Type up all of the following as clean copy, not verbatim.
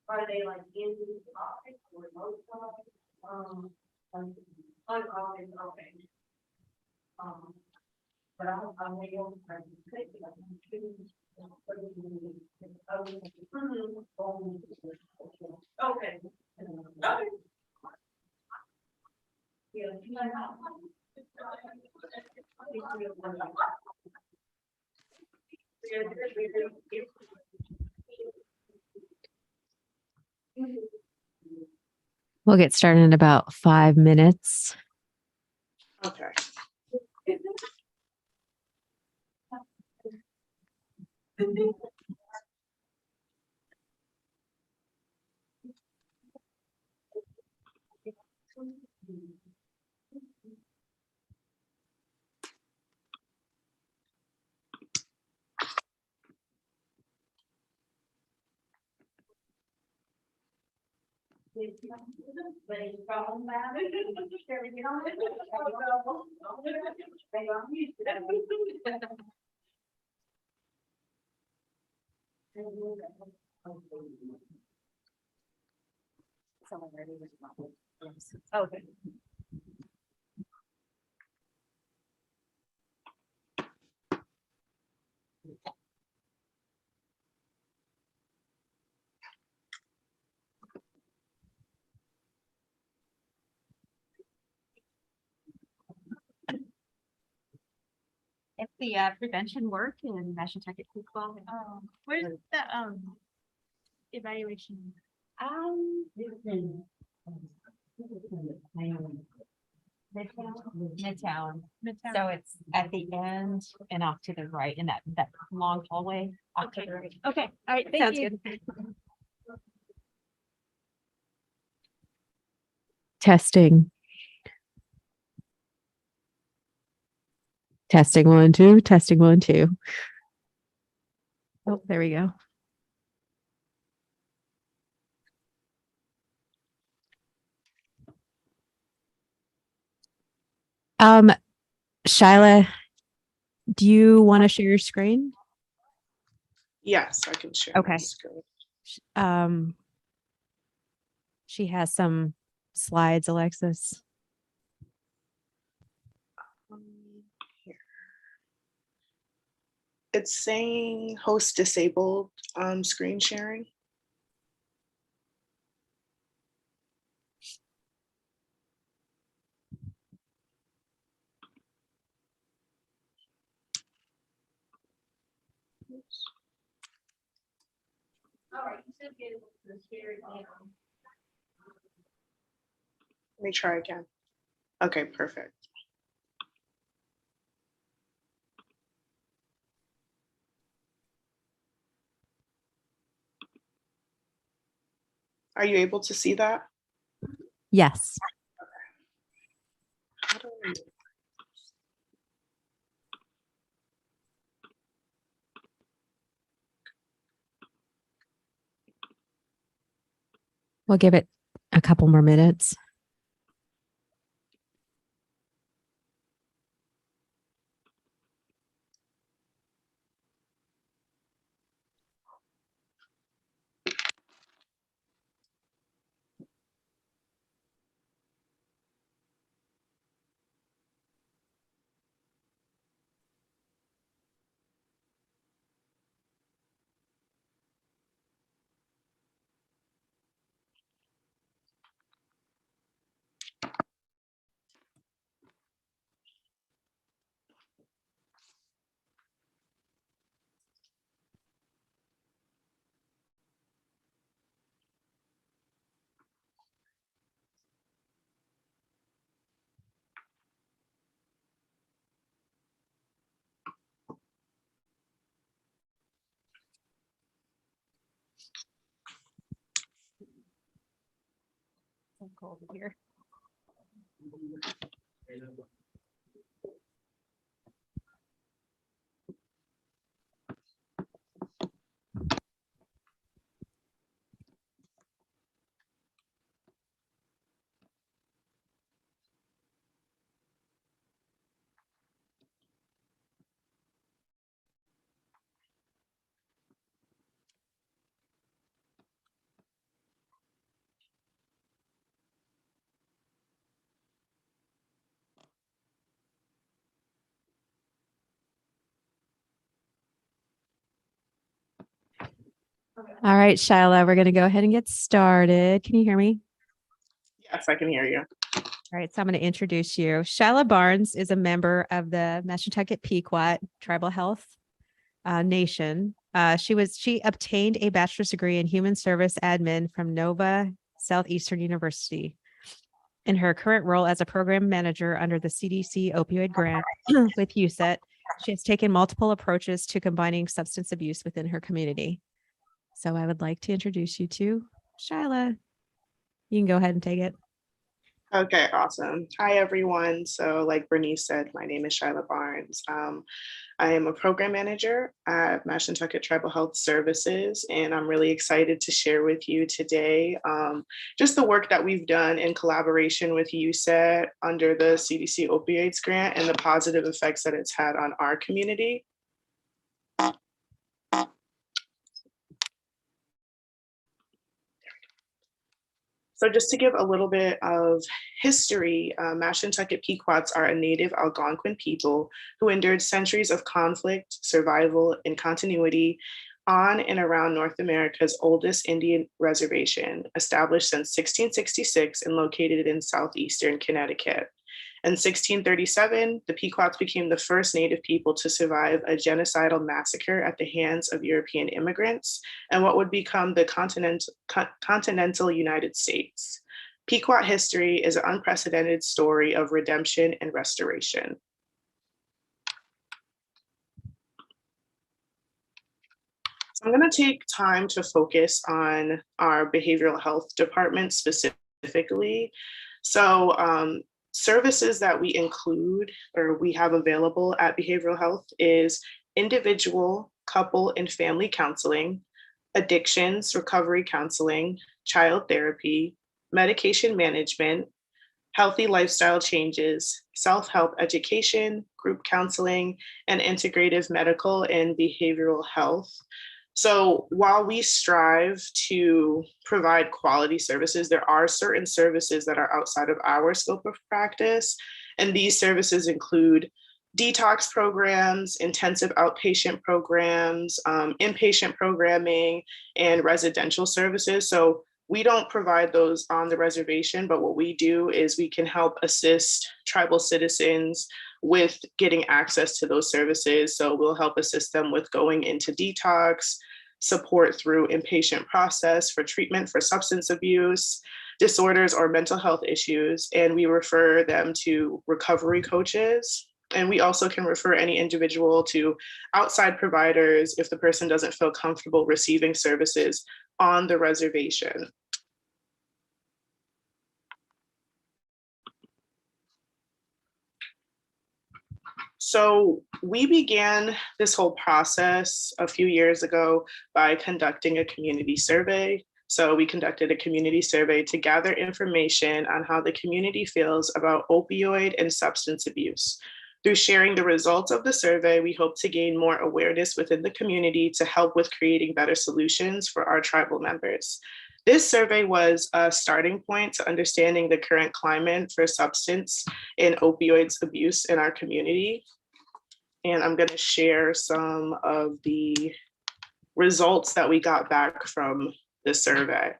Are they like in the topic or remote topic? On office, okay. But I'm waiting on the okay. Okay. Yeah. We'll get started in about 5 minutes. Okay. Okay. It's the prevention work in Mashantucket, Pequot. Where's the evaluation? Midtown. So it's at the end and off to the right in that long hallway. Off to the right. Okay. All right. Thank you. Good. Testing. Testing 1, 2, testing 1, 2. Oh, there we go. Shyla, do you want to share your screen? Yes, I can share. my Okay. screen. She has some slides, Alexis. Here. It's saying host disabled screen sharing. All right, you should be able to share it now. Let me try again. Okay, perfect. Are you able to see that? Yes. How do I- We'll give it a couple more minutes. So cold here. Okay. All right, Shyla, we're going to go ahead and get started. Can you hear me? Yes, I can hear you. All right, so I'm going to introduce you. Shyla Barnes is a member of the Mashantucket Pequot Tribal Health Nation. She obtained a bachelor's degree in human service admin from Nova Southeastern University. In her current role as a program manager under the CDC opioid grant with USET, she has taken multiple approaches to combining substance abuse within her community. So I would like to introduce you to Shyla. You can go ahead and take it. Okay, awesome. Hi, everyone. So like Bernice said, my name is Shyla Barnes. I am a program manager at Mashantucket Tribal Health Services, and I'm really excited to share with you today just the work that we've done in collaboration with USET under the CDC opioids grant and the positive effects that it's had on our community. So just to give a little bit of history, Mashantucket Pequots are a native Algonquin people who endured centuries of conflict, survival, and continuity on and around North America's oldest Indian reservation, established since 1666 and located in southeastern Connecticut. In 1637, the Pequots became the first Native people to survive a genocidal massacre at the hands of European immigrants and what would become the continental United States. Pequot history is an unprecedented story of redemption and restoration. So I'm going to take time to focus on our behavioral health department specifically. So services that we include or we have available at behavioral health is individual, couple, and family counseling, addictions, recovery counseling, child therapy, medication management, healthy lifestyle changes, self-help education, group counseling, and integrative medical and behavioral health. So while we strive to provide quality services, there are certain services that are outside of our scope of practice. And these services include detox programs, intensive outpatient programs, inpatient programming, and residential services. So we don't provide those on the reservation, but what we do is we can help assist tribal citizens with getting access to those services. So we'll help assist them with going into detox, support through inpatient process for treatment for substance abuse disorders or mental health issues. And we refer them to recovery coaches. And we also can refer any individual to outside providers if the person doesn't feel comfortable receiving services on the reservation. So we began this whole process a few years ago by conducting a community survey. So we conducted a community survey to gather information on how the community feels about opioid and substance abuse. Through sharing the results of the survey, we hope to gain more awareness within the community to help with creating better solutions for our tribal members. This survey was a starting point to understanding the current climate for substance and opioids abuse in our community. And I'm going to share some of the results that we got back from the survey.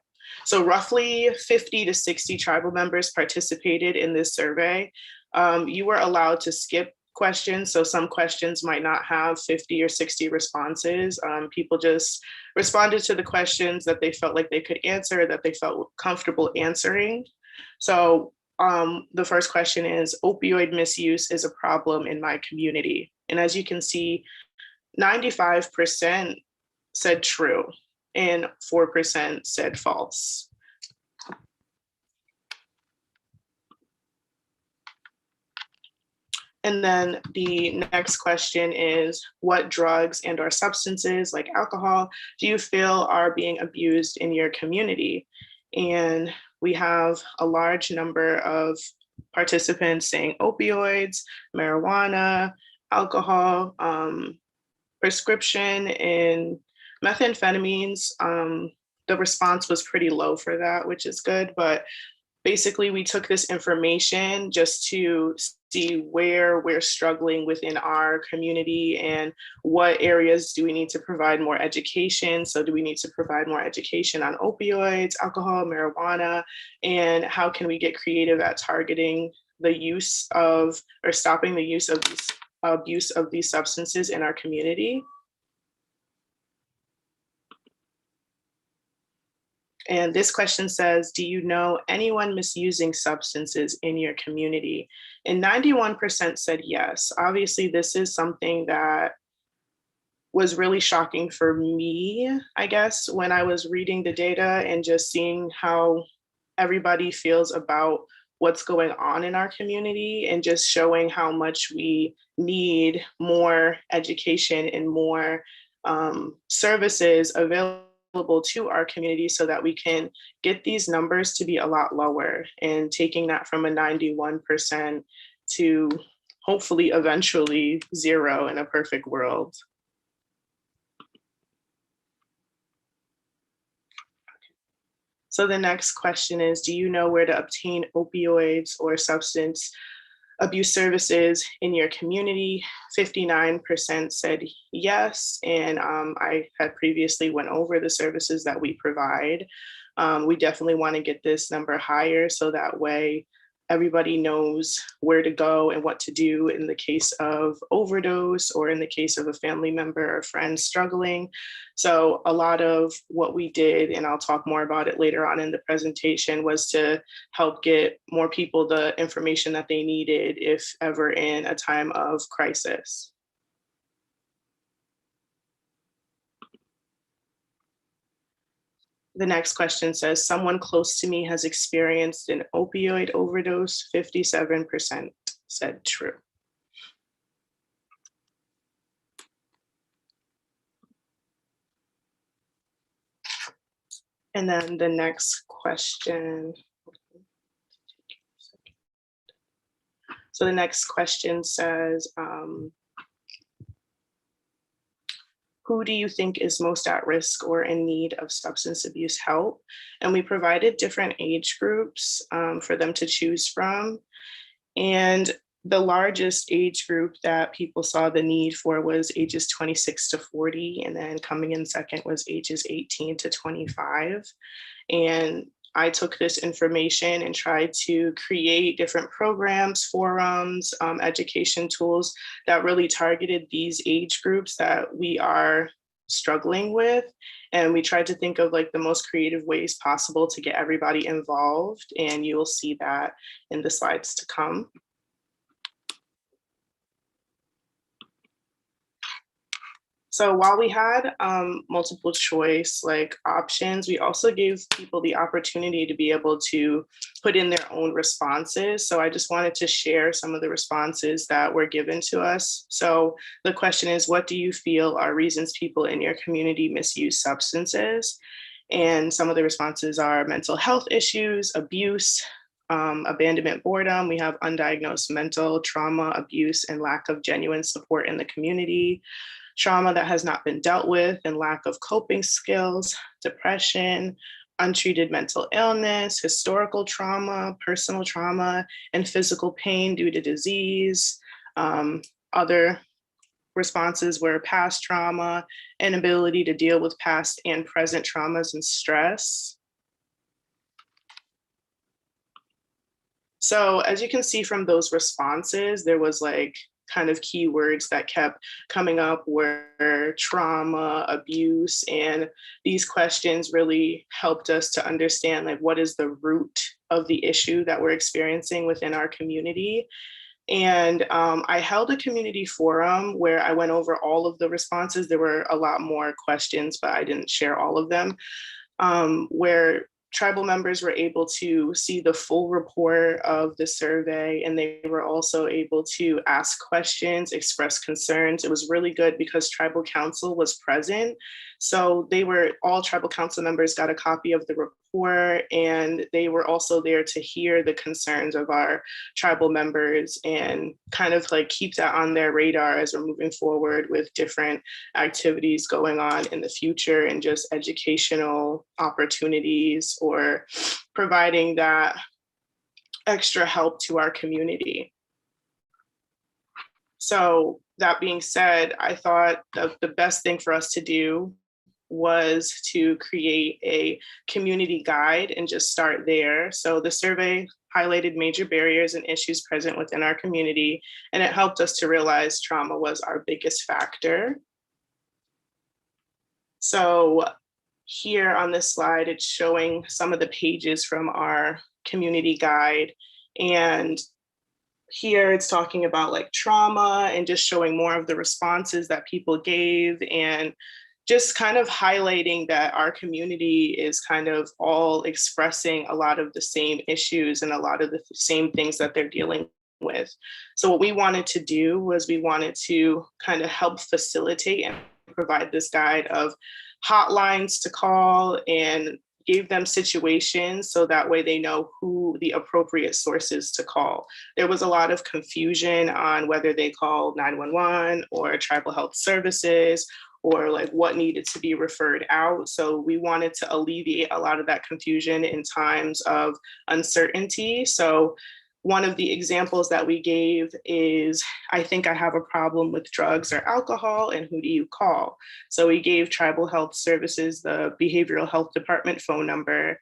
So roughly 50 to 60 tribal members participated in this survey. You were allowed to skip questions. So some questions might not have 50 or 60 responses. People just responded to the questions that they felt like they could answer, that they felt comfortable answering. So the first question is, opioid misuse is a problem in my community. And as you can see, 95% said true and 4% said false. And then the next question is, what drugs and or substances like alcohol do you feel are being abused in your community? And we have a large number of participants saying opioids, marijuana, alcohol, prescription, and methamphetamines. The response was pretty low for that, which is good, but basically we took this information just to see where we're struggling within our community and what areas do we need to provide more education. So do we need to provide more education on opioids, alcohol, marijuana, and how can we get creative at targeting the use of or stopping the use of these abuse of these substances in our community. And this question says, do you know anyone misusing substances in your community? And 91% said yes. Obviously, this is something that was really shocking for me, I guess, when I was reading the data and just seeing how everybody feels about what's going on in our community and just showing how much we need more education and more services available to our community so that we can get these numbers to be a lot lower, and taking that from a 91% to hopefully eventually 0 in a perfect world. So the next question is, do you know where to obtain opioids or substance abuse services in your community? 59% said yes. And I had previously went over the services that we provide. We definitely want to get this number higher so that way everybody knows where to go and what to do in the case of overdose or in the case of a family member or friend struggling. So a lot of what we did, and I'll talk more about it later on in the presentation, was to help get more people the information that they needed if ever in a time of crisis. The next question says, someone close to me has experienced an opioid overdose. 57% said true. And then the next question. So the next question says, who do you think is most at risk or in need of substance abuse help? And we provided different age groups for them to choose from. And the largest age group that people saw the need for was ages 26 to 40. And then coming in second was ages 18 to 25. And I took this information and tried to create different programs, forums, education tools that really targeted these age groups that we are struggling with. And we tried to think of like the most creative ways possible to get everybody involved. And you will see that in the slides to come. So while we had multiple choice like options, we also gave people the opportunity to be able to put in their own responses. So I just wanted to share some of the responses that were given to us. So the question is, what do you feel are reasons people in your community misuse substances? And some of the responses are mental health issues, abuse, abandonment, boredom. We have undiagnosed mental trauma, abuse, and lack of genuine support in the community. Trauma that has not been dealt with and lack of coping skills, depression, untreated mental illness, historical trauma, personal trauma, and physical pain due to disease. Other responses were past trauma, inability to deal with past and present traumas and stress. So as you can see from those responses, there was like kind of keywords that kept coming up were trauma, abuse, and these questions really helped us to understand like what is the root of the issue that we're experiencing within our community. And I held a community forum where I went over all of the responses. There were a lot more questions, but I didn't share all of them, where tribal members were able to see the full report of the survey, and they were also able to ask questions, express concerns. It was really good because tribal council was present. So all tribal council members got a copy of the report, and they were also there to hear the concerns of our tribal members and kind of like keep that on their radar as we're moving forward with different activities going on in the future and just educational opportunities or providing that extra help to our community. So that being said, I thought the best thing for us to do was to create a community guide and just start there. So the survey highlighted major barriers and issues present within our community, and it helped us to realize trauma was our biggest factor. So here on this slide, it's showing some of the pages from our community guide. And here it's talking about like trauma and just showing more of the responses that people gave, and just kind of highlighting that our community is kind of all expressing a lot of the same issues and a lot of the same things that they're dealing with. So what we wanted to do was we wanted to kind of help facilitate and provide this guide of hotlines to call and gave them situations so that way they know who the appropriate sources to call. There was a lot of confusion on whether they called 911 or tribal health services or like what needed to be referred out. So we wanted to alleviate a lot of that confusion in times of uncertainty. So one of the examples that we gave is, I think I have a problem with drugs or alcohol, and who do you call? So we gave tribal health services the behavioral health department phone number.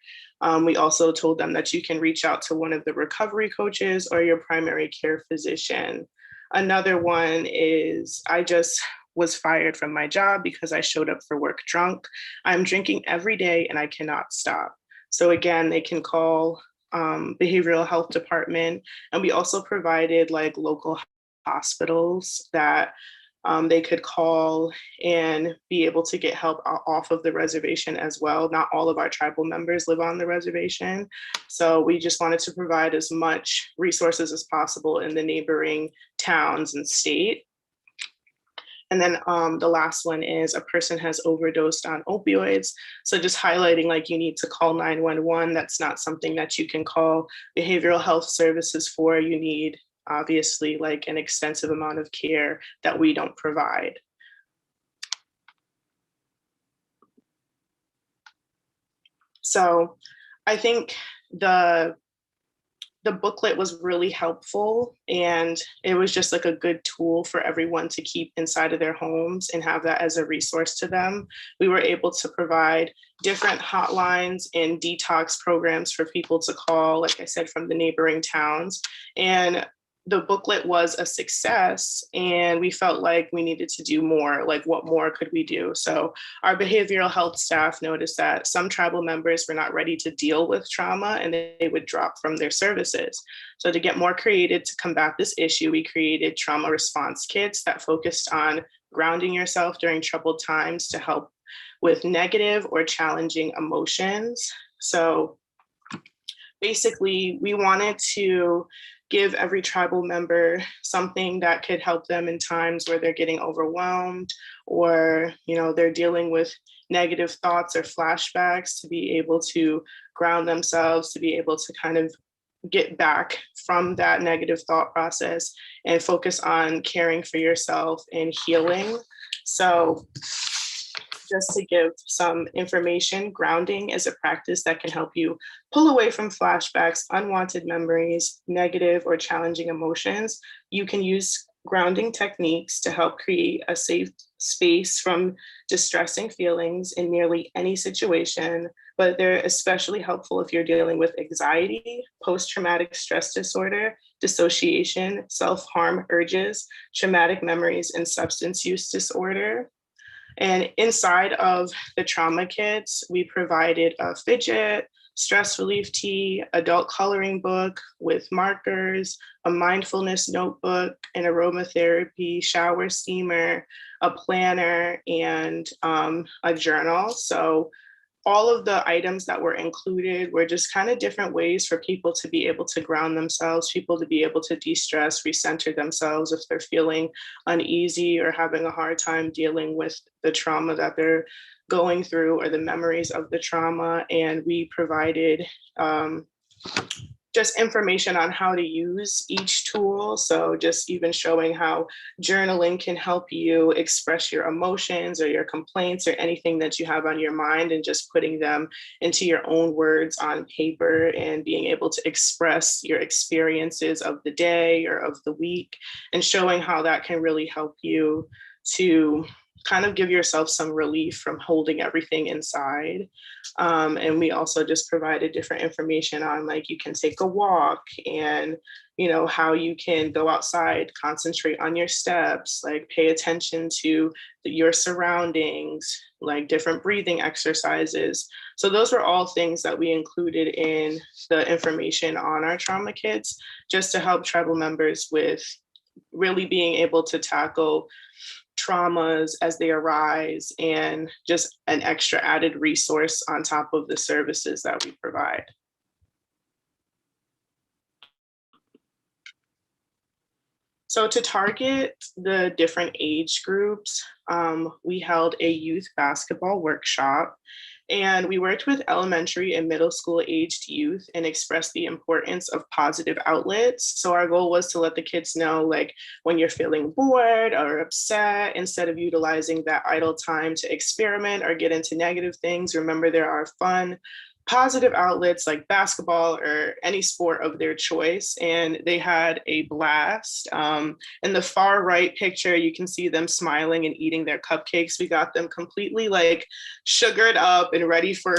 We also told them that you can reach out to one of the recovery coaches or your primary care physician. Another one is, I just was fired from my job because I showed up for work drunk. I'm drinking every day and I cannot stop. So again, they can call behavioral health department. And we also provided like local hospitals that they could call and be able to get help off of the reservation as well. Not all of our tribal members live on the reservation. So we just wanted to provide as much resources as possible in the neighboring towns and state. And then the last one is a person has overdosed on opioids. So just highlighting like you need to call 911. That's not something that you can call behavioral health services for. You need obviously like an extensive amount of care that we don't provide. So I think the booklet was really helpful, and it was just like a good tool for everyone to keep inside of their homes and have that as a resource to them. We were able to provide different hotlines and detox programs for people to call, like I said, from the neighboring towns. And the booklet was a success, and we felt like we needed to do more. Like, what more could we do? So our behavioral health staff noticed that some tribal members were not ready to deal with trauma, and they would drop from their services. So to get more creative to combat this issue, we created trauma response kits that focused on grounding yourself during troubled times to help with negative or challenging emotions. So basically, we wanted to give every tribal member something that could help them in times where they're getting overwhelmed, or they're dealing with negative thoughts or flashbacks, to be able to ground themselves, to be able to kind of get back from that negative thought process and focus on caring for yourself and healing. So just to give some information, grounding is a practice that can help you pull away from flashbacks, unwanted memories, negative or challenging emotions. You can use grounding techniques to help create a safe space from distressing feelings in nearly any situation, but they're especially helpful if you're dealing with anxiety, post-traumatic stress disorder, dissociation, self-harm urges, traumatic memories, and substance use disorder. And inside of the trauma kits, we provided a fidget, stress relief tea, adult coloring book with markers, a mindfulness notebook, an aromatherapy shower steamer, a planner, and a journal. So all of the items that were included were just kind of different ways for people to be able to ground themselves, people to be able to de-stress, recenter themselves if they're feeling uneasy or having a hard time dealing with the trauma that they're going through or the memories of the trauma. And we provided just information on how to use each tool. So just even showing how journaling can help you express your emotions or your complaints or anything that you have on your mind, and just putting them into your own words on paper and being able to express your experiences of the day or of the week, and showing how that can really help you to kind of give yourself some relief from holding everything inside. And we also just provided different information on, like, you can take a walk, and how you can go outside, concentrate on your steps, like pay attention to your surroundings, like different breathing exercises. So those were all things that we included in the information on our trauma kits, just to help tribal members with really being able to tackle traumas as they arise, and just an extra added resource on top of the services that we provide. So to target the different age groups, we held a youth basketball workshop, and we worked with elementary and middle school aged youth and expressed the importance of positive outlets. So our goal was to let the kids know, like, when you're feeling bored or upset, instead of utilizing that idle time to experiment or get into negative things, remember there are fun, positive outlets like basketball or any sport of their choice. And they had a blast. In the far right picture, you can see them smiling and eating their cupcakes. We got them completely like sugared up and ready for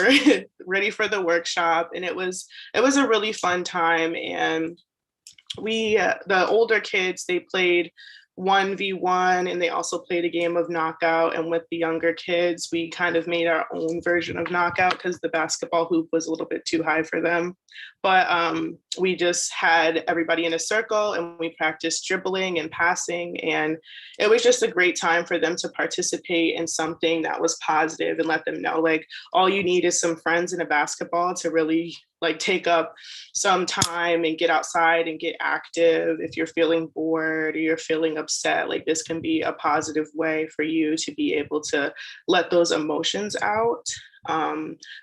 ready for the workshop. And it was a really fun time. And we the older kids, they played 1v1, and they also played a game of knockout. And with the younger kids, we kind of made our own version of knockout because the basketball hoop was a little bit too high for them. But we just had everybody in a circle, and we practiced dribbling and passing, and it was just a great time for them to participate in something that was positive, and let them know, like, all you need is some friends and a basketball to really like take up some time and get outside and get active. If you're feeling bored or you're feeling upset, like, this can be a positive way for you to be able to let those emotions out.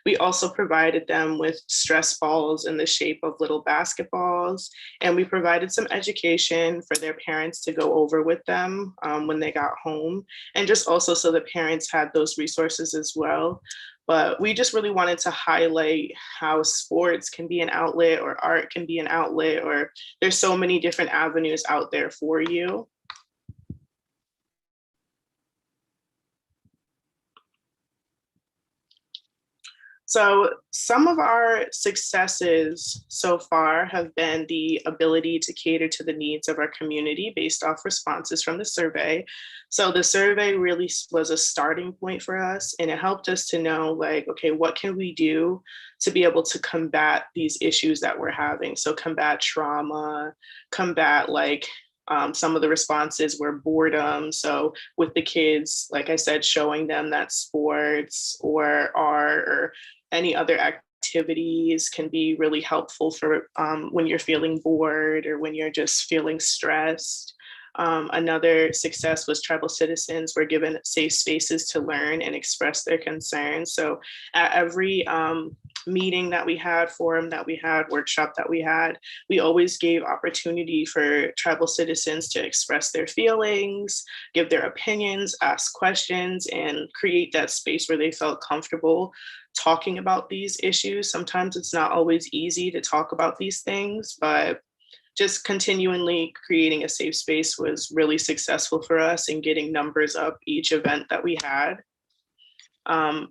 We also provided them with stress balls in the shape of little basketballs, and we provided some education for their parents to go over with them when they got home, and just also so the parents had those resources as well. But we just really wanted to highlight how sports can be an outlet, or art can be an outlet, or there's so many different avenues out there for you. So some of our successes so far have been the ability to cater to the needs of our community based off responses from the survey. So the survey really was a starting point for us, and it helped us to know, like, okay, what can we do to be able to combat these issues that we're having? So combat trauma, combat some of the responses were boredom. So with the kids, like I said, showing them that sports or art or any other activities can be really helpful for when you're feeling bored or when you're just feeling stressed. Another success was tribal citizens were given safe spaces to learn and express their concerns. So at every meeting that we had, forum that we had, workshop that we had, we always gave opportunity for tribal citizens to express their feelings, give their opinions, ask questions, and create that space where they felt comfortable talking about these issues. Sometimes it's not always easy to talk about these things, but just continually creating a safe space was really successful for us in getting numbers up each event that we had.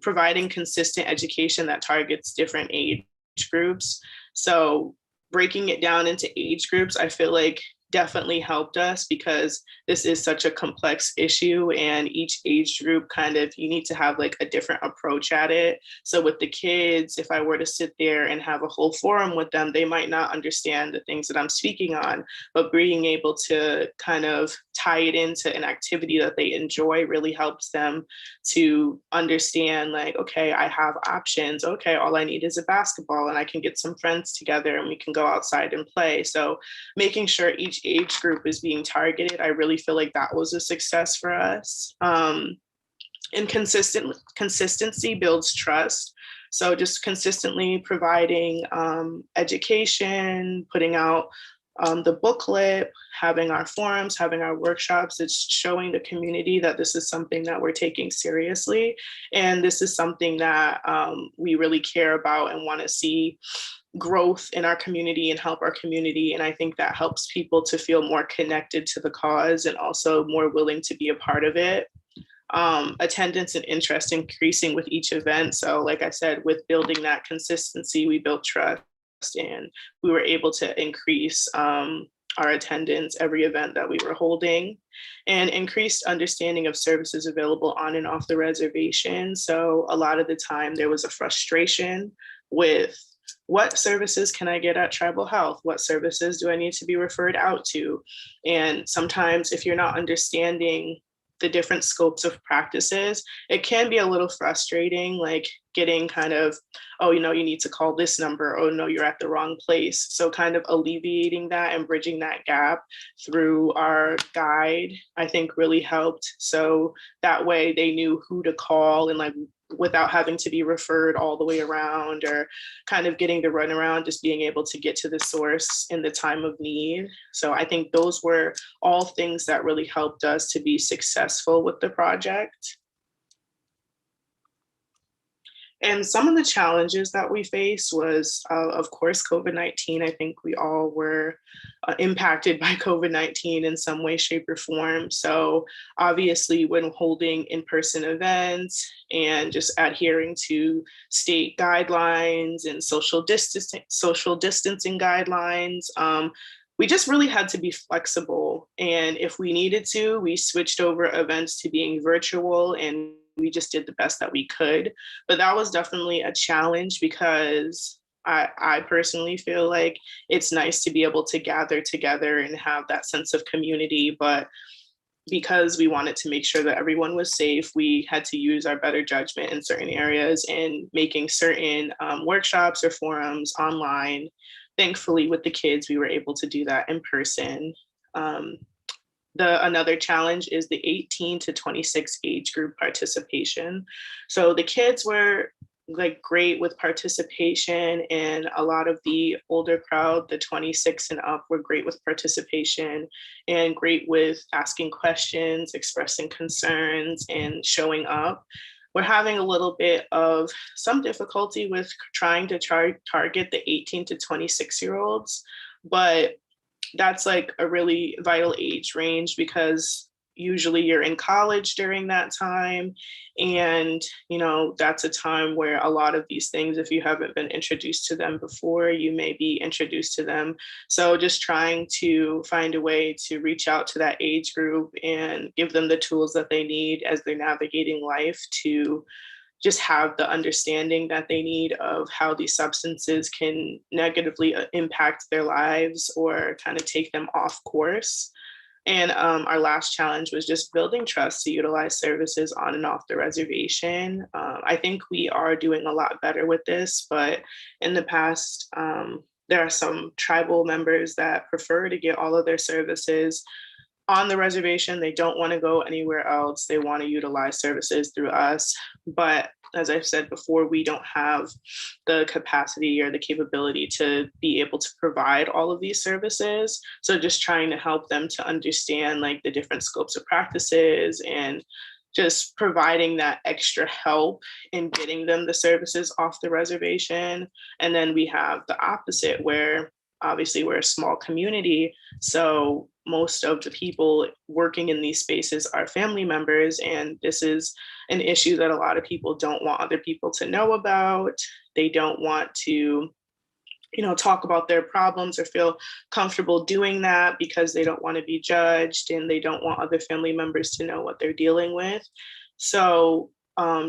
Providing consistent education that targets different age groups. So breaking it down into age groups, I feel like definitely helped us, because this is such a complex issue, and each age group you need to have like a different approach at it. So with the kids, if I were to sit there and have a whole forum with them, they might not understand the things that I'm speaking on, but being able to kind of tie it into an activity that they enjoy really helps them to understand, like, okay, I have options. Okay, all I need is a basketball, and I can get some friends together and we can go outside and play. So making sure each age group is being targeted, I really feel like that was a success for us. And consistency builds trust. So just consistently providing education, putting out the booklet, having our forums, having our workshops. It's showing the community that this is something that we're taking seriously. And this is something that we really care about and want to see growth in our community and help our community. And I think that helps people to feel more connected to the cause and also more willing to be a part of it. Attendance and interest increasing with each event. So like I said, with building that consistency, we built trust and we were able to increase our attendance every event that we were holding, and increased understanding of services available on and off the reservation. So a lot of the time there was a frustration with what services can I get at tribal health? What services do I need to be referred out to? And sometimes if you're not understanding the different scopes of practices, it can be a little frustrating, like getting kind of, oh, you need to call this number. Oh, no, you're at the wrong place. So kind of alleviating that and bridging that gap through our guide, I think really helped. So that way they knew who to call and like without having to be referred all the way around or kind of getting the runaround, just being able to get to the source in the time of need. So I think those were all things that really helped us to be successful with the project. And some of the challenges that we faced was, of course, COVID-19. I think we all were impacted by COVID-19 in some way, shape, or form. So obviously, when holding in-person events and just adhering to state guidelines and social distancing guidelines, we just really had to be flexible. And if we needed to, we switched over events to being virtual, and we just did the best that we could. But that was definitely a challenge because I personally feel like it's nice to be able to gather together and have that sense of community. But because we wanted to make sure that everyone was safe, we had to use our better judgment in certain areas and making certain workshops or forums online. Thankfully, with the kids, we were able to do that in person. Another challenge is the 18 to 26 age group participation. So the kids were like great with participation, and a lot of the older crowd, the 26 and up, were great with participation and great with asking questions, expressing concerns, and showing up. We're having a little bit of some difficulty with trying to target the 18 to 26-year-olds, but that's like a really vital age range because usually you're in college during that time. And, that's a time where a lot of these things, if you haven't been introduced to them before, you may be introduced to them. So just trying to find a way to reach out to that age group and give them the tools that they need as they're navigating life to just have the understanding that they need of how these substances can negatively impact their lives or kind of take them off course. And our last challenge was just building trust to utilize services on and off the reservation. I think we are doing a lot better with this, but in the past, there are some tribal members that prefer to get all of their services on the reservation. They don't want to go anywhere else. They want to utilize services through us. But as I've said before, we don't have the capacity or the capability to be able to provide all of these services. So just trying to help them to understand like the different scopes of practices and just providing that extra help in getting them the services off the reservation. And then we have the opposite where obviously we're a small community. So most of the people working in these spaces are family members. And this is an issue that a lot of people don't want other people to know about. They don't want to, talk about their problems or feel comfortable doing that because they don't want to be judged and they don't want other family members to know what they're dealing with. So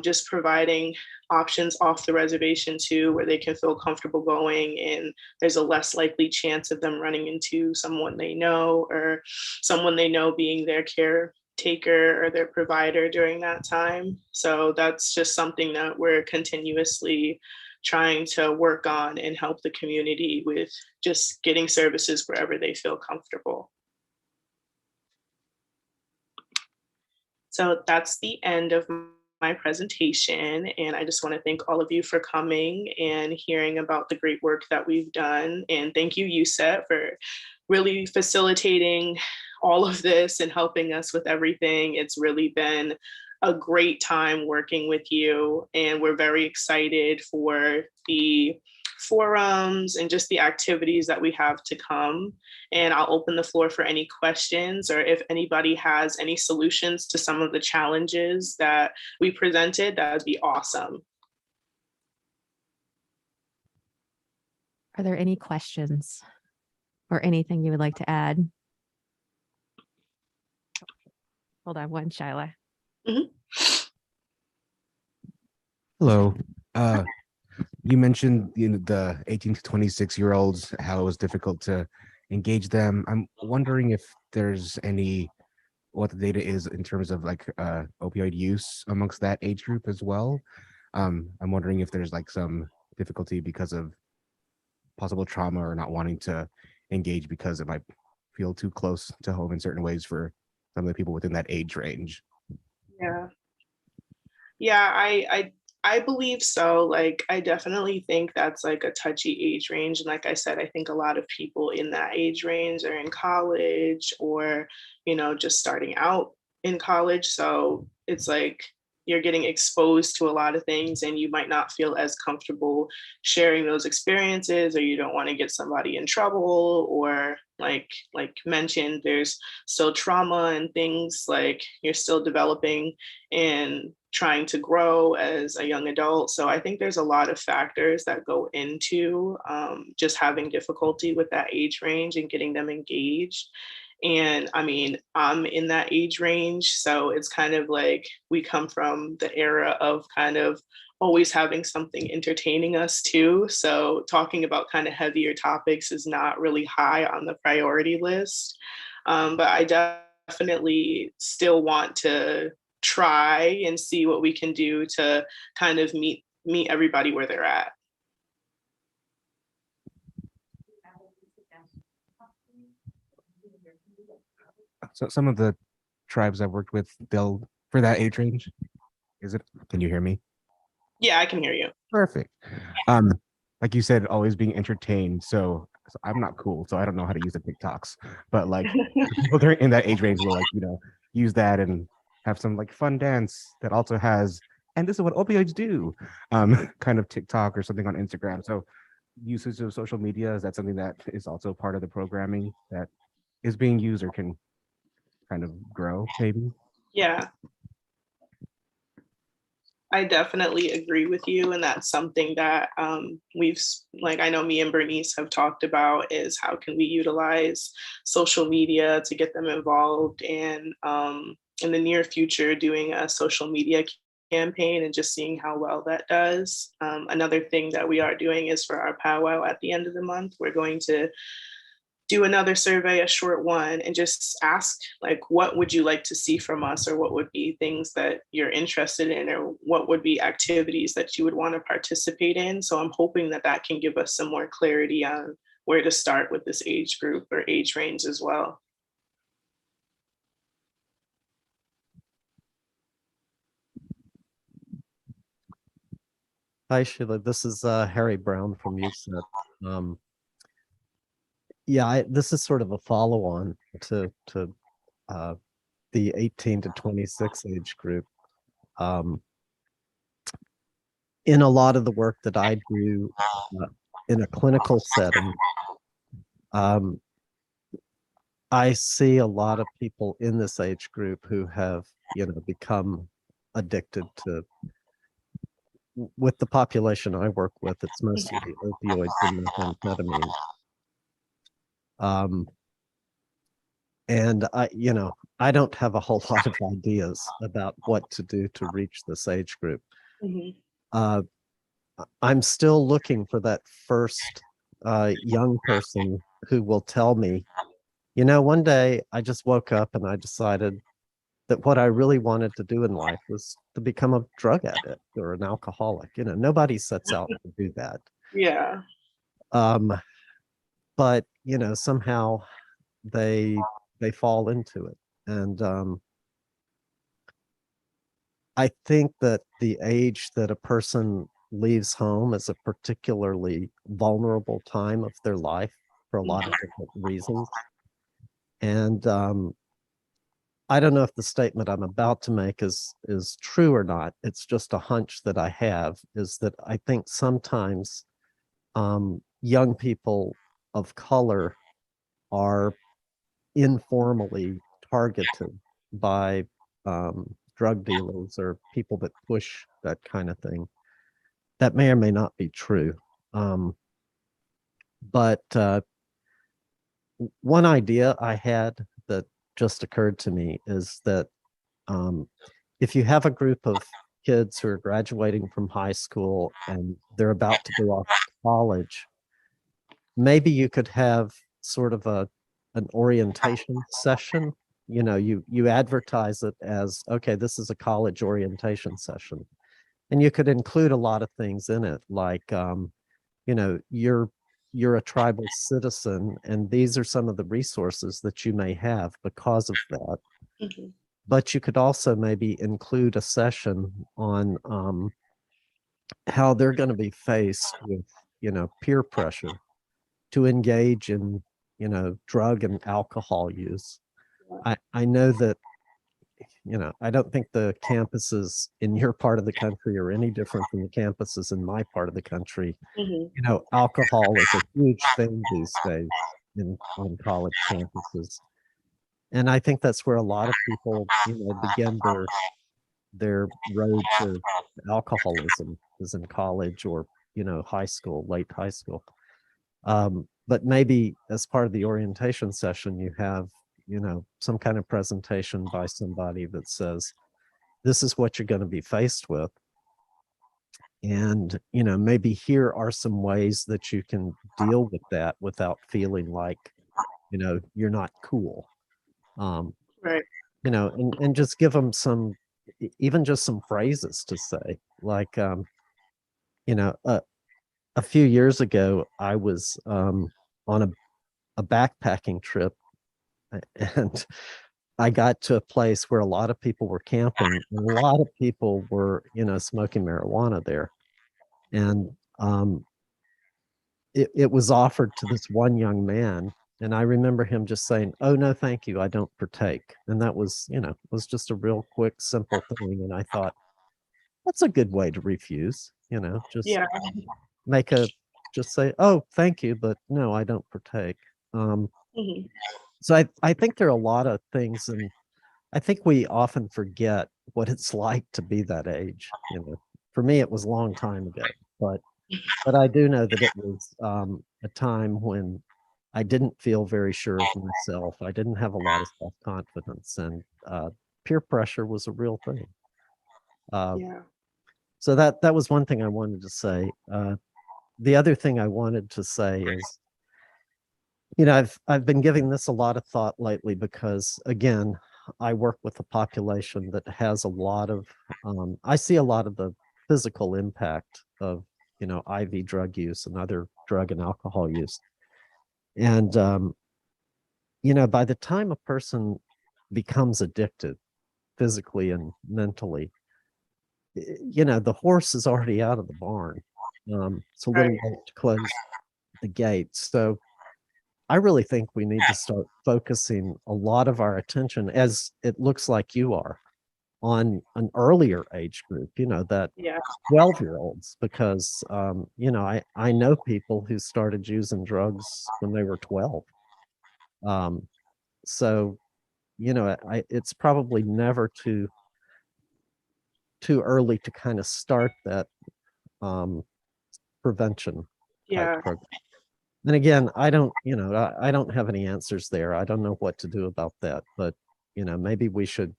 just providing options off the reservation too, where they can feel comfortable going and there's a less likely chance of them running into someone they know or someone they know being their caretaker or their provider during that time. So that's just something that we're continuously trying to work on and help the community with just getting services wherever they feel comfortable. So that's the end of my presentation, and I just want to thank all of you for coming and hearing about the great work that we've done. And thank you, USET, for really facilitating all of this and helping us with everything. It's really been a great time working with you, and we're very excited for the forums and just the activities that we have to come. And I'll open the floor for any questions, or if anybody has any solutions to some of the challenges that we presented, that would be awesome. Are there any questions or anything you would like to add? Hold on one, Shyla. Hello. You mentioned the 18 to 26-year-olds, how it was difficult to engage them. I'm wondering if there's what the data is in terms of like opioid use amongst that age group as well. I'm wondering if there's like some difficulty because of possible trauma or not wanting to engage because it might feel too close to home in certain ways for some of the people within that age range. Yeah, I believe so. Like, I definitely think that's like a touchy age range. And like I said, I think a lot of people in that age range are in college or, just starting out in college. So it's like you're getting exposed to a lot of things and you might not feel as comfortable sharing those experiences, or you don't want to get somebody in trouble, or like mentioned, there's still trauma and things, like you're still developing and trying to grow as a young adult. So I think there's a lot of factors that go into just having difficulty with that age range and getting them engaged. And I mean, I'm in that age range. So it's kind of like we come from the era of kind of always having something entertaining us too. So talking about kind of heavier topics is not really high on the priority list. But I definitely still want to try and see what we can do to kind of meet everybody where they're at. So some of the tribes I've worked with, they'll for that age range. Can you hear me? Yeah, I can hear you. Perfect. Like you said, always being entertained. So I'm not cool, so I don't know how to use the TikToks. But like people during in that age range will use that and have some like fun dance that also has, and this is what opioids do, kind of TikTok or something on Instagram. So usage of social media, is that something that is also part of the programming that is being used or can kind of grow maybe? Yeah, I definitely agree with you. And that's something that I know me and Bernice have talked about, is how can we utilize social media to get them involved, and in the near future, doing a social media campaign and just seeing how well that does. Another thing that we are doing is for our powwow at the end of the month, we're going to do another survey, a short one, and just ask, like, what would you like to see from us, or what would be things that you're interested in, or what would be activities that you would want to participate in. So I'm hoping that that can give us some more clarity on where to start with this age group or age range as well. Hi, Sheila. This is Harry Brown from USET. Yeah, this is sort of a follow-on to the 18 to 26 age group. In a lot of the work that I do in a clinical setting, I see a lot of people in this age group who have, become addicted to. With the population I work with, it's mostly opioids and methamphetamine. And I don't have a whole lot of ideas about what to do to reach this age group. Mm-hmm. I'm still looking for that first young person who will tell me, one day I just woke up and I decided that what I really wanted to do in life was to become a drug addict or an alcoholic. Nobody sets out to do that. Yeah. But somehow they fall into it. And I think that the age that a person leaves home is a particularly vulnerable time of their life for a lot of different reasons. And I don't know if the statement I'm about to make is true or not. It's just a hunch that I have, is that I think sometimes young people of color are informally targeted by drug dealers or people that push that kind of thing. That may or may not be true. But one idea I had that just occurred to me is that if you have a group of kids who are graduating from high school and they're about to go off to college, maybe you could have sort of an orientation session. You know, you advertise it as, okay, this is a college orientation session. And you could include a lot of things in it, like you know, you're a tribal citizen, and these are some of the resources that you may have because of that. Mhm. But you could also maybe include a session on how they're going to be faced with, you know, peer pressure to engage in, you know, drug and alcohol use. I know that, you know, I don't think the campuses in your part of the country are any different from the campuses in my part of the country. Mhm. You know, alcohol is a huge thing these days on college campuses. And I think that's where a lot of people, you know, begin their road to alcoholism is in college or, you know, high school, late high school. But maybe as part of the orientation session, you have, you know, some kind of presentation by somebody that says, this is what you're going to be faced with. And, you know, maybe here are some ways that you can deal with that without feeling like, you know, you're not cool. Right. You know, and just give them some, even just some phrases to say, like, you know, a few years ago, I was on a backpacking trip, and I got to a place where a lot of people were camping, and a lot of people were, you know, smoking marijuana there. And it was offered to this one young man, and I remember him just saying, "Oh no, thank you, I don't partake." And that was, you know, was just a real quick, simple thing. And I thought, that's a good way to refuse, you know, just Yeah. make a just say, "Oh, thank you, but no, I don't partake." Um, Mhm. so I think there are a lot of things, and I think we often forget what it's like to be that age. You know, for me, it was a long time ago, but I do know that it was a time when I didn't feel very sure of myself. I didn't have a lot of self confidence, and peer pressure was a real thing. Uh, Yeah. so that was one thing I wanted to say. The other thing I wanted to say is, you know, I've been giving this a lot of thought lately because, again, I work with a population that has a lot of I see a lot of the physical impact of, you know, IV drug use and other drug and alcohol use. And you know, by the time a person becomes addicted physically and mentally, you know, the horse is already out of the barn. It's a little Right. late to close the gates. So I really think we need to start focusing a lot of our attention, as it looks like you are, on an earlier age group, you know, that Yeah. 12-year-olds, because, you know, I know people who started using drugs when they were 12. Um, so, you know, it's probably never too early to kind of start that um, prevention type Yeah. program. And again, I don't, you know, I don't have any answers there. I don't know what to do about that, but, you know, maybe we should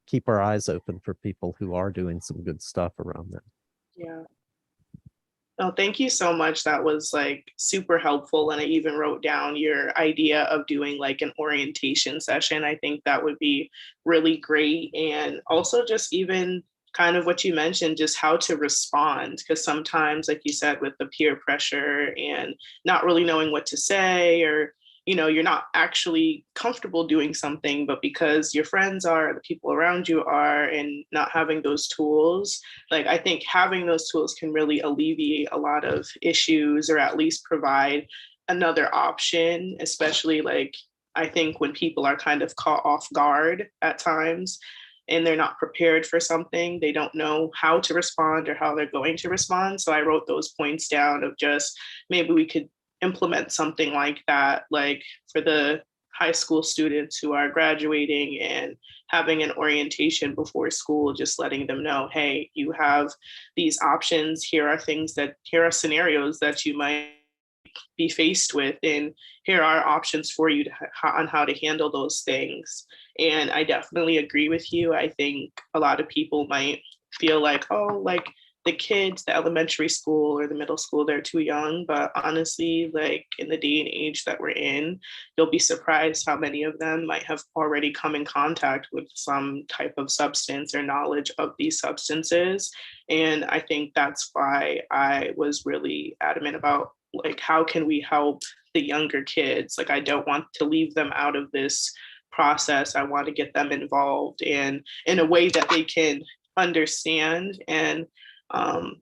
keep our eyes open for people who are doing some good stuff around that. Yeah. Oh, thank you so much. That was like super helpful. And I even wrote down your idea of doing like an orientation session. I think that would be really great. And also, just even kind of what you mentioned, just how to respond. Because sometimes, like you said, with the peer pressure and not really knowing what to say, or you're not actually comfortable doing something, but because your friends are, the people around you are, and not having those tools, like I think having those tools can really alleviate a lot of issues, or at least provide another option, especially like I think when people are kind of caught off guard at times and they're not prepared for something, they don't know how to respond or how they're going to respond. So I wrote those points down of just maybe we could implement something like that, like for the high school students who are graduating and having an orientation before school, just letting them know, hey, you have these options. Here are scenarios that you might be faced with, and here are options for you on how to handle those things. And I definitely agree with you. I think a lot of people might feel like, oh, like the kids, the elementary school or the middle school, they're too young. But honestly, like in the day and age that we're in, you'll be surprised how many of them might have already come in contact with some type of substance or knowledge of these substances. And I think that's why I was really adamant about like, how can we help the younger kids? Like, I don't want to leave them out of this process. I want to get them involved in a way that they can understand. And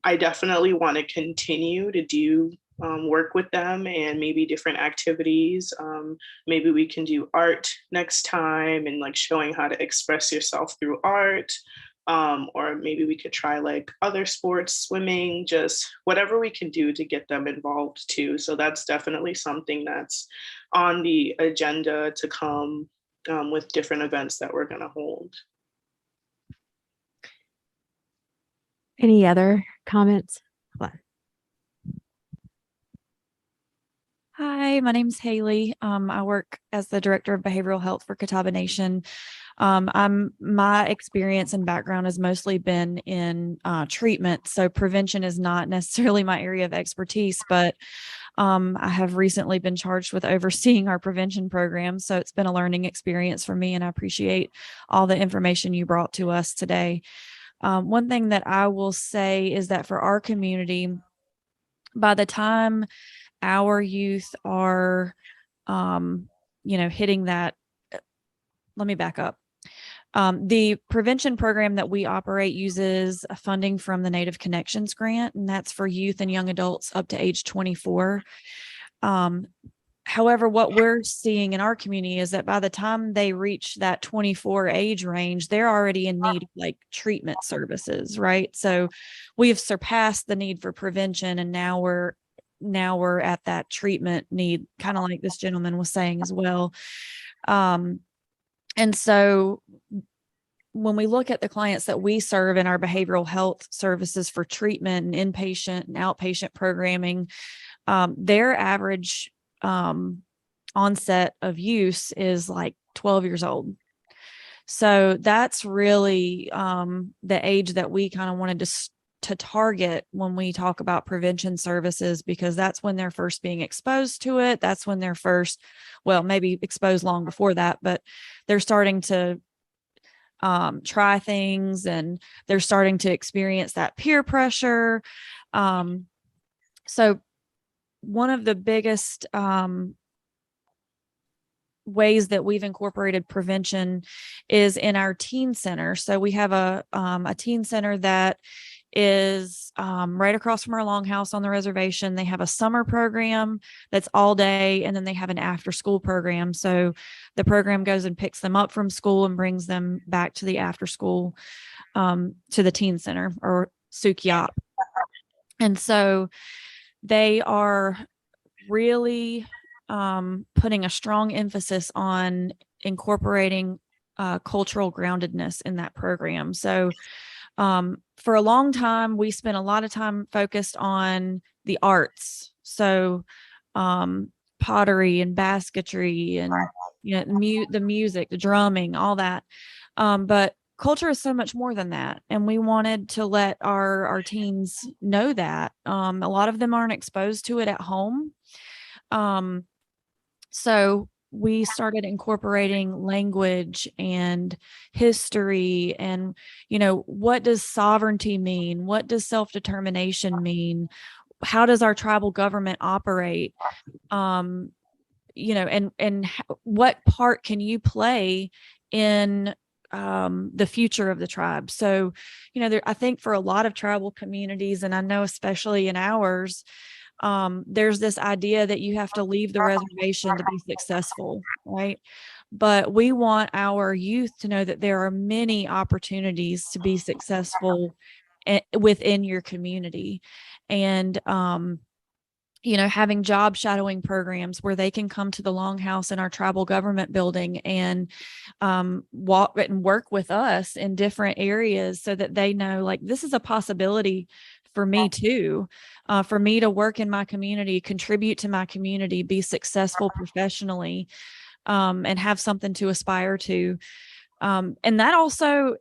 I definitely want to continue to do work with them and maybe different activities. Maybe we can do art next time and like showing how to express yourself through art. Or maybe we could try like other sports, swimming, just whatever we can do to get them involved too. So that's definitely something that's on the agenda to come with different events that we're going to hold. Any other comments? Hi, my name's Haley. I work as the director of behavioral health for Catawba Nation. My experience and background has mostly been in treatment, so prevention is not necessarily my area of expertise, but I have recently been charged with overseeing our prevention program, so it's been a learning experience for me, and I appreciate all the information you brought to us today. One thing that I will say is that for our community, by the time our youth are, hitting that, let me back up. The prevention program that we operate uses funding from the Native Connections Grant, and that's for youth and young adults up to age 24. However, what we're seeing in our community is that by the time they reach that 24 age range, they're already in need of like treatment services, right? So we have surpassed the need for prevention, and now we're at that treatment need, kind of like this gentleman was saying as well. And so when we look at the clients that we serve in our behavioral health services for treatment and inpatient and outpatient programming, their average onset of use is like 12 years old. So that's really the age that we kind of wanted to target when we talk about prevention services, because that's when they're first being exposed to it. That's when they're first, well, maybe exposed long before that, but they're starting to try things, and they're starting to experience that peer pressure. So one of the biggest ways that we've incorporated prevention is in our teen center. So we have a teen center that is right across from our longhouse on the reservation. They have a summer program that's all day, and then they have an after school program. So the program goes and picks them up from school and brings them back to the after school to the teen center, or Sukiap. And so they are really putting a strong emphasis on incorporating cultural groundedness in that program. So for a long time, we spent a lot of time focused on the arts. So pottery and basketry and the music, the drumming, all that. But culture is so much more than that. And we wanted to let our teens know that. A lot of them aren't exposed to it at home. So we started incorporating language and history and, what does sovereignty mean? What does self-determination mean? How does our tribal government operate? what part can you play in the future of the tribe? So, I think for a lot of tribal communities, and I know especially in ours, there's this idea that you have to leave the reservation to be successful, right? But we want our youth to know that there are many opportunities to be successful within your community. And, having job shadowing programs where they can come to the Longhouse in our tribal government building and walk and work with us in different areas so that they know, like, this is a possibility for me too, for me to work in my community, contribute to my community, be successful professionally, and have something to aspire to. And that also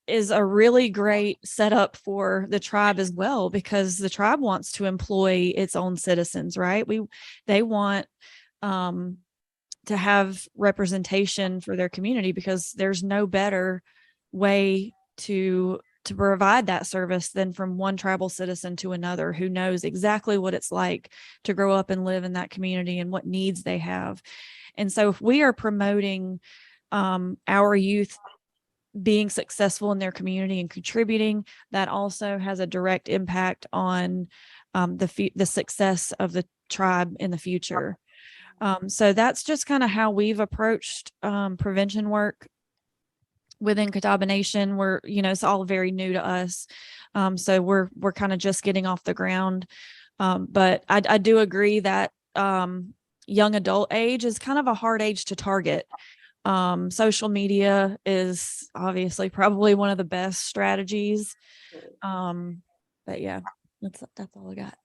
is a really great setup for the tribe as well, because the tribe wants to employ its own citizens, right? They want to have representation for their community, because there's no better way to provide that service than from one tribal citizen to another who knows exactly what it's like to grow up and live in that community and what needs they have. And so if we are promoting our youth being successful in their community and contributing, that also has a direct impact on the success of the tribe in the future. So that's just kind of how we've approached prevention work within Catawba Nation. We're, it's all very new to us. So we're kind of just getting off the ground. But I do agree that young adult age is kind of a hard age to target. Social media is obviously probably one of the best strategies. But yeah, that's all I got.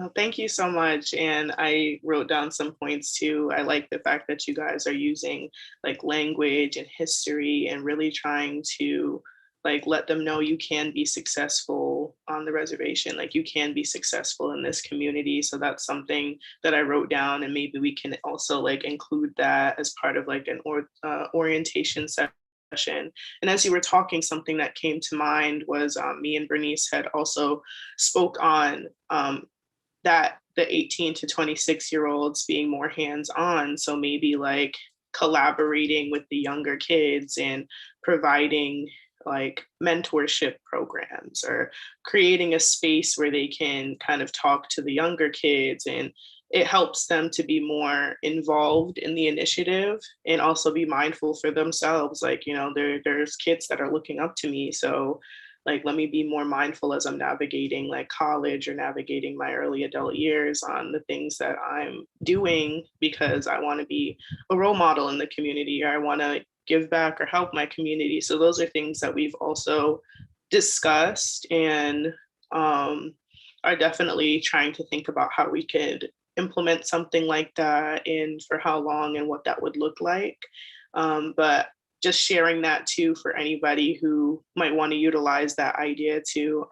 Oh, thank you so much. And I wrote down some points too. I like the fact that you guys are using like language and history and really trying to like let them know you can be successful on the reservation, like you can be successful in this community. So that's something that I wrote down, and maybe we can also like include that as part of like an orientation session. And as you were talking, something that came to mind was me and Bernice had also spoke on that the 18 to 26-year-olds being more hands-on. So maybe like collaborating with the younger kids and providing like mentorship programs, or creating a space where they can kind of talk to the younger kids, and it helps them to be more involved in the initiative and also be mindful for themselves. Like, there's kids that are looking up to me. So like, let me be more mindful as I'm navigating like college or navigating my early adult years on the things that I'm doing, because I want to be a role model in the community, or I want to give back or help my community. So those are things that we've also discussed, and are definitely trying to think about how we could implement something like that, and for how long and what that would look like. But just sharing that too for anybody who might want to utilize that idea too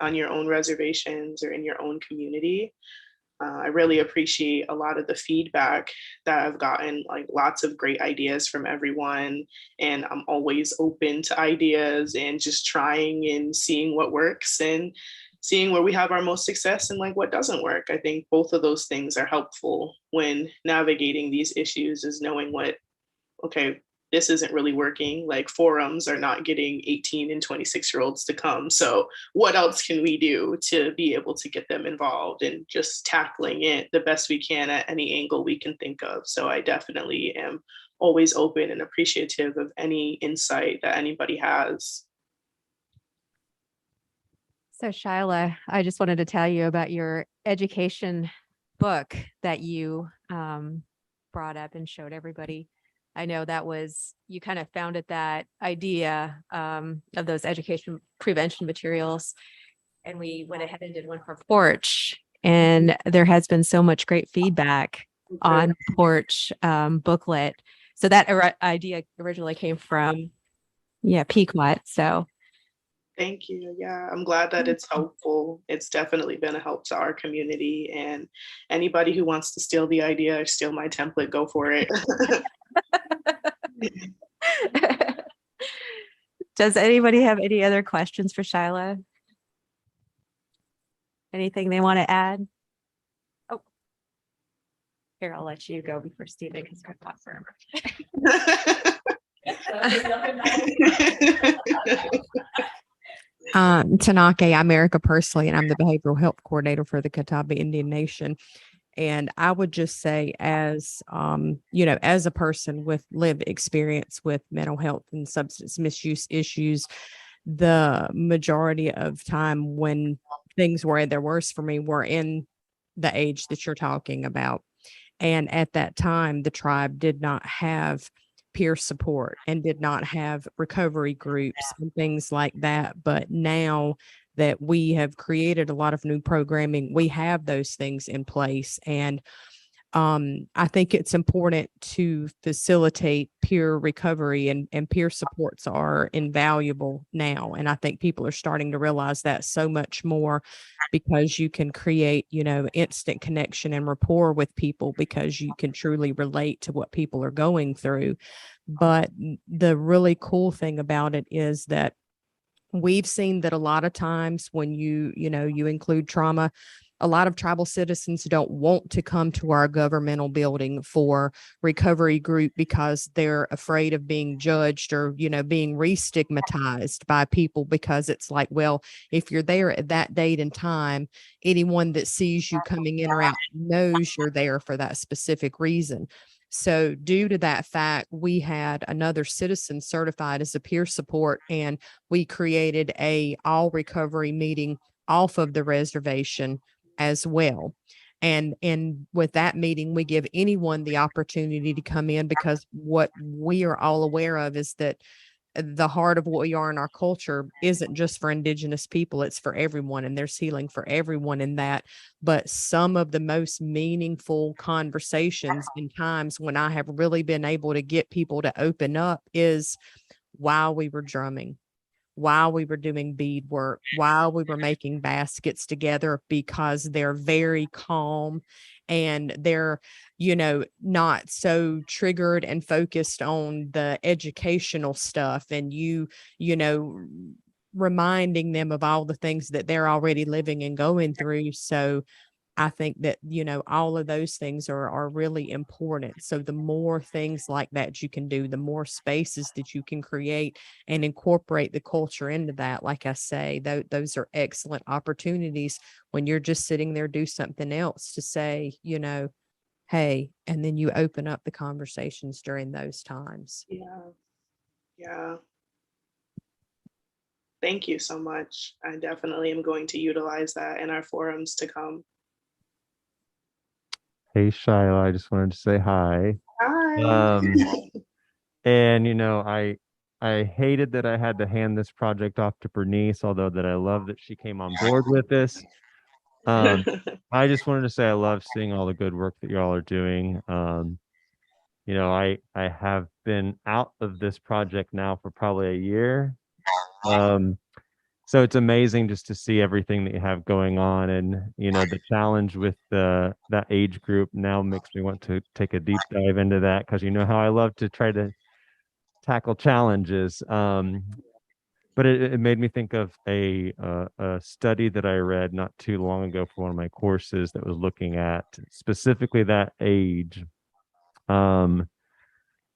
on your own reservations or in your own community. I really appreciate a lot of the feedback that I've gotten, like lots of great ideas from everyone. And I'm always open to ideas and just trying and seeing what works and seeing where we have our most success and like what doesn't work. I think both of those things are helpful when navigating these issues, is knowing what, okay, this isn't really working. Like forums are not getting 18 and 26-year-olds to come. So what else can we do to be able to get them involved, and just tackling it the best we can at any angle we can think of. So I definitely am always open and appreciative of any insight that anybody has. So Shyla, I just wanted to tell you about your education book that you brought up and showed everybody. I know that was, you kind of founded that idea of those education prevention materials. And we went ahead and did one for Porch. And there has been so much great feedback on Porch booklet. So that idea originally came from, Pequot. So thank you. Yeah, I'm glad that it's helpful. It's definitely been a help to our community, and anybody who wants to steal the idea or steal my template, go for it. Does anybody have any other questions for Shyla? Anything they want to add? Oh, Here, I'll let you go before Steven because I talk forever. Tanake, I'm Erica Persley, and I'm the behavioral health coordinator for the Catawba Indian Nation. And I would just say, as as a person with lived experience with mental health and substance misuse issues, the majority of time when things were at their worst for me were in the age that you're talking about. And at that time, the tribe did not have peer support and did not have recovery groups and things like that. But now that we have created a lot of new programming, we have those things in place. And I think it's important to facilitate peer recovery, and peer supports are invaluable now. And I think people are starting to realize that so much more, because you can create, instant connection and rapport with people because you can truly relate to what people are going through. But the really cool thing about it is that we've seen that a lot of times when you include trauma, a lot of tribal citizens don't want to come to our governmental building for recovery group because they're afraid of being judged or, being re-stigmatized by people, because it's like, well, if you're there at that date and time, anyone that sees you coming in or out knows you're there for that specific reason. So due to that fact, we had another citizen certified as a peer support, and we created a all recovery meeting off of the reservation as well. And with that meeting, we give anyone the opportunity to come in, because what we are all aware of is that the heart of what we are in our culture isn't just for Indigenous people, it's for everyone, and there's healing for everyone in that. But some of the most meaningful conversations and times when I have really been able to get people to open up is while we were drumming, while we were doing bead work, while we were making baskets together, because they're very calm and they're, not so triggered and focused on the educational stuff, and reminding them of all the things that they're already living and going through. So I think that, all of those things are really important. So the more things like that you can do, the more spaces that you can create and incorporate the culture into that. Like I say, those are excellent opportunities when you're just sitting there, do something else to say, hey, and then you open up the conversations during those times. Yeah. Yeah. Thank you so much. I definitely am going to utilize that in our forums to come. Hey, Shiloh, I just wanted to say hi. Hi. And I hated that I had to hand this project off to Bernice, although that I love that she came on board with this. I just wanted to say I love seeing all the good work that y'all are doing. I have been out of this project now for probably a year. So it's amazing just to see everything that you have going on, and the challenge with that age group now makes me want to take a deep dive into that, because you know how I love to try to tackle challenges. But it made me think of a study that I read not too long ago for one of my courses that was looking at specifically that age.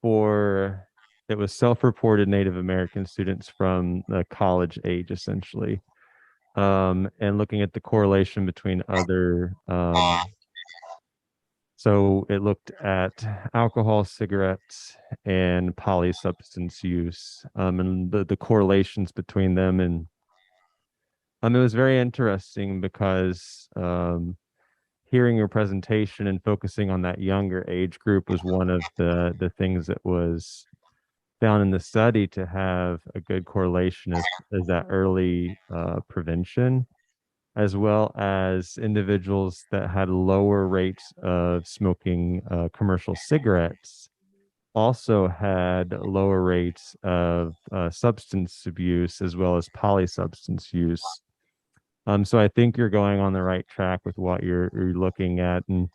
For it was self-reported Native American students from the college age, essentially, and looking at the correlation between other. So it looked at alcohol, cigarettes, and polysubstance use, and the correlations between them. And it was very interesting because hearing your presentation and focusing on that younger age group was one of the things that was found in the study to have a good correlation as that early prevention, as well as individuals that had lower rates of smoking commercial cigarettes also had lower rates of substance abuse as well as polysubstance use. So I think you're going on the right track with what you're looking at. And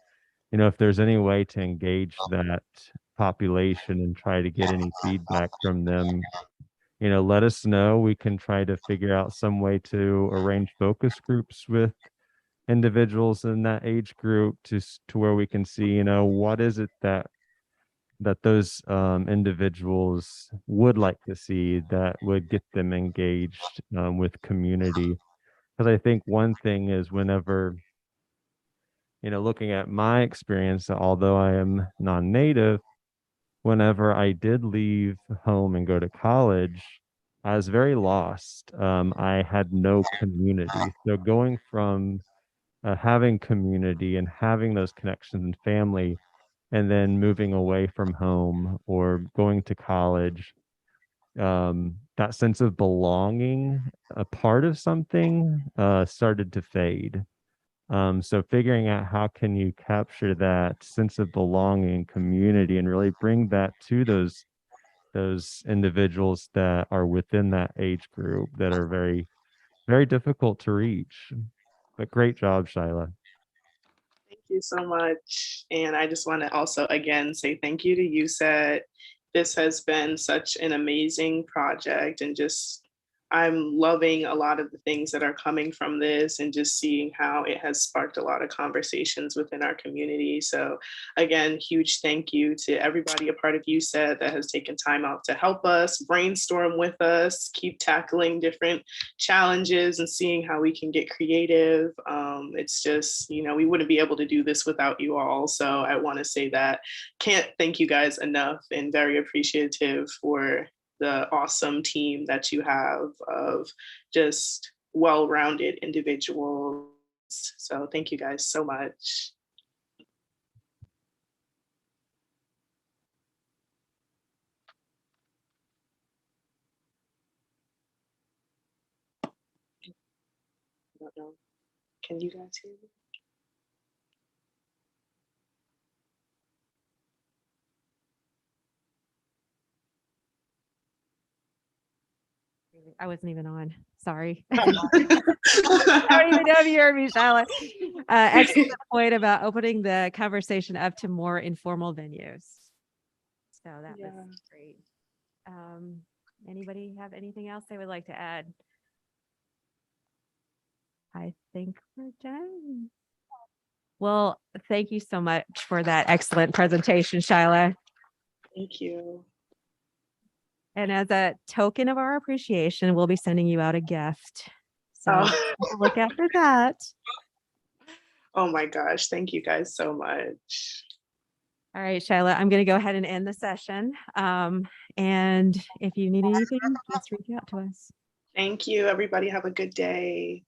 if there's any way to engage that population and try to get any feedback from them, let us know. We can try to figure out some way to arrange focus groups with individuals in that age group to where we can see, you know, what is it that those individuals would like to see that would get them engaged with community. Because I think one thing is whenever, you know, looking at my experience, although I am non-native, whenever I did leave home and go to college, I was very lost. I had no community. So going from having community and having those connections and family, and then moving away from home or going to college, that sense of belonging, a part of something, started to fade. So figuring out how can you capture that sense of belonging, community, and really bring that to those individuals that are within that age group that are very, very difficult to reach. But great job, Shyla. Thank you so much. And I just want to also again say thank you to USET. This has been such an amazing project, and just I'm loving a lot of the things that are coming from this and just seeing how it has sparked a lot of conversations within our community. So again, huge thank you to everybody a part of USET that has taken time out to help us, brainstorm with us, keep tackling different challenges and seeing how we can get creative. It's just, you know, we wouldn't be able to do this without you all. So I want to say that can't thank you guys enough, and very appreciative for the awesome team that you have of just well-rounded individuals. So thank you guys so much. I don't know. Can you guys hear me? I wasn't even on. Sorry. I don't even know if you heard me, Shyla. Excellent point about opening the conversation up to more informal venues. So that was great. Anybody have anything else they would like to add? I think we're done. Well, thank you so much for that excellent presentation, Shyla. Thank you. And as a token of our appreciation, we'll be sending you out a gift. So Oh. look out for that. Oh my gosh, thank you guys so much. All right, Shyla, I'm going to go ahead and end the session. And if you need anything, just reach out to us. Thank you, everybody. Have a good day.